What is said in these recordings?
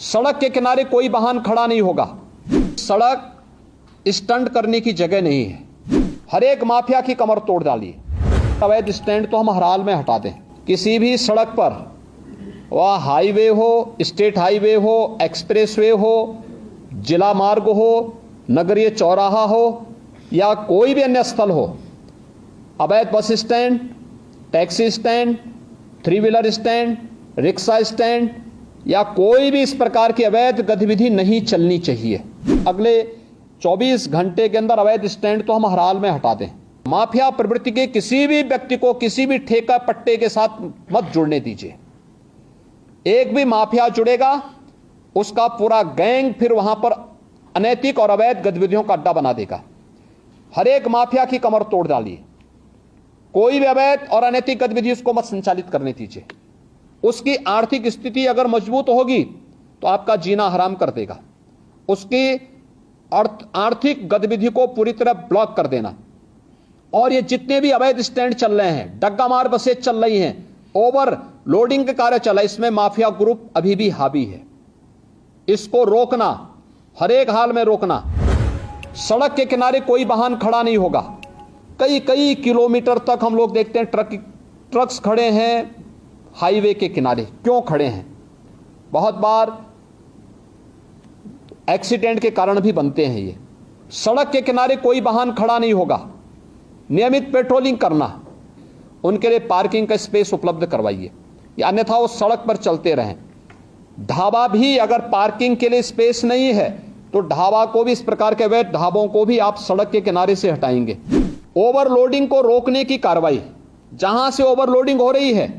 सड़क के किनारे कोई वाहन खड़ा नहीं होगा। सड़क स्टंट करने की जगह नहीं है। हर एक माफिया की कमर तोड़ डालिए। अवैध स्टैंड तो हम हर हाल में हटा दें। किसी भी सड़क पर, वह हाईवे हो, स्टेट हाईवे हो, एक्सप्रेसवे हो, जिला मार्ग हो, नगरीय चौराहा हो या कोई भी अन्य स्थल हो, अवैध bus stand, taxi stand, three wheeler stand, rickshaw stand या कोई भी इस प्रकार की अवैध गतिविधि नहीं चलनी चाहिए। अगले 24 घंटे के अंदर अवैध स्टैंड तो हम हर हाल में हटा दें। माफिया प्रवृत्ति के किसी भी व्यक्ति को किसी भी ठेका पट्टे के साथ मत जुड़ने दीजिए। एक भी माफिया जुड़ेगा, उसका पूरा गैंग फिर वहां पर अनैतिक और अवैध गतिविधियों का अड्डा बना देगा। हर एक माफिया की कमर तोड़ डालिए। कोई भी अवैध और अनैतिक गतिविधि उसको मत संचालित करने दीजिए। उसकी आर्थिक स्थिति अगर मजबूत होगी तो आपका जीना हराम कर देगा। उसकी आर्थिक गतिविधि को पूरी तरह ब्लॉक कर देना। और ये जितने भी अवैध स्टैंड चल रहे हैं, डग्गा मार बसें चल रही हैं, ओवर लोडिंग के कार्य चल रहा है, इसमें माफिया ग्रुप अभी भी हावी है। इसको रोकना, हर एक हाल में रोकना। सड़क के किनारे कोई वाहन खड़ा नहीं होगा। कई कई किलोमीटर तक हम लोग देखते हैं ट्रक्स खड़े हैं हाईवे के किनारे। क्यों खड़े हैं? बहुत बार एक्सीडेंट के कारण भी बनते हैं ये। सड़क के किनारे कोई वाहन खड़ा नहीं होगा। नियमित पेट्रोलिंग करना, उनके लिए पार्किंग का स्पेस उपलब्ध करवाइए, या अन्यथा वो सड़क पर चलते रहें। ढाबा भी अगर पार्किंग के लिए स्पेस नहीं है तो ढाबा को भी, इस प्रकार के अवैध ढाबों को भी आप सड़क के किनारे से हटाएंगे। ओवरलोडिंग को रोकने की कार्रवाई, जहां से ओवरलोडिंग हो रही है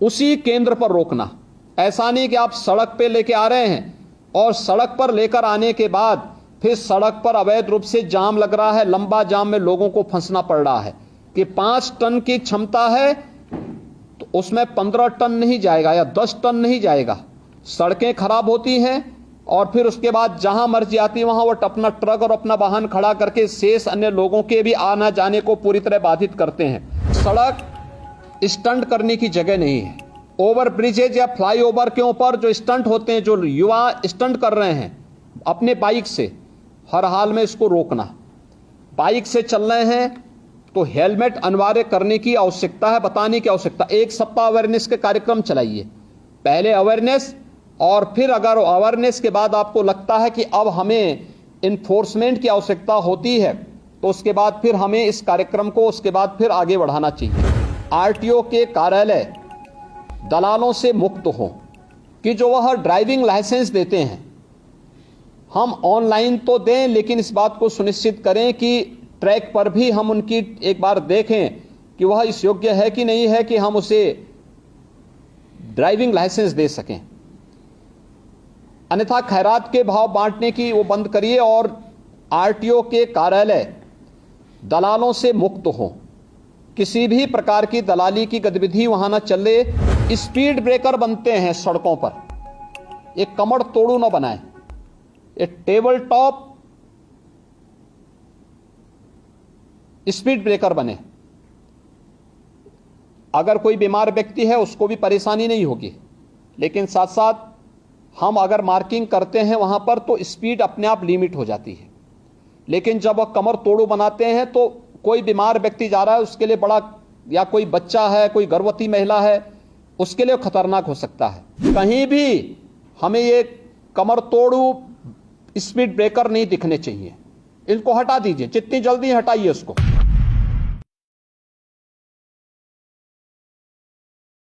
उसी केंद्र पर रोकना। ऐसा नहीं कि आप सड़क पे लेके आ रहे हैं और सड़क पर लेकर आने के बाद फिर सड़क पर अवैध रूप से जाम लग रहा है, लंबा जाम में लोगों को फंसना पड़ रहा है कि 5 टन की क्षमता है तो उसमें 15 टन नहीं जाएगा या 10 टन नहीं जाएगा। सड़कें खराब होती हैं और फिर उसके बाद जहां मर्जी आती है वहां वो अपना ट्रक और अपना वाहन खड़ा करके शेष अन्य लोगों के भी आना जाने को पूरी तरह बाधित करते हैं। सड़क स्टंट करने की जगह नहीं है। ओवर ब्रिजेज या फ्लाईओवर के ऊपर जो स्टंट होते हैं, जो युवा स्टंट कर रहे हैं अपने बाइक से, हर हाल में इसको रोकना। बाइक से चल रहे हैं तो हेलमेट अनिवार्य करने की आवश्यकता है, बताने की आवश्यकता। 1 सप्ताह अवेयरनेस के कार्यक्रम चलाइए। पहले अवेयरनेस और फिर अगर अवेयरनेस के बाद आपको लगता है कि अब हमें इन्फोर्समेंट की आवश्यकता होती है तो उसके बाद फिर हमें इस कार्यक्रम को उसके बाद फिर आगे बढ़ाना चाहिए। आरटीओ के कार्यालय दलालों से मुक्त हो कि जो वह ड्राइविंग लाइसेंस देते हैं हम ऑनलाइन तो दें, लेकिन इस बात को सुनिश्चित करें कि ट्रैक पर भी हम उनकी एक बार देखें कि वह इस योग्य है कि नहीं है कि हम उसे ड्राइविंग लाइसेंस दे सकें। अन्यथा खैरात के भाव बांटने की वो बंद करिए और आरटीओ के कार्यालय दलालों से मुक्त हो। किसी भी प्रकार की दलाली की गतिविधि वहां न चले। स्पीड ब्रेकर बनते हैं सड़कों पर, एक कमर तोड़ू न बनाए। एक टेबल टॉप स्पीड ब्रेकर बने। अगर कोई बीमार व्यक्ति है उसको भी परेशानी नहीं होगी, लेकिन साथ साथ हम अगर मार्किंग करते हैं वहां पर तो स्पीड अपने आप लिमिट हो जाती है। लेकिन जब वह कमर तोड़ू बनाते हैं तो कोई बीमार व्यक्ति जा रहा है उसके लिए बड़ा, या कोई बच्चा है, कोई गर्भवती महिला है, उसके लिए खतरनाक हो सकता है। कहीं भी हमें ये कमर तोड़ू स्पीड ब्रेकर नहीं दिखने चाहिए। इनको हटा दीजिए, जितनी जल्दी हटाइए उसको।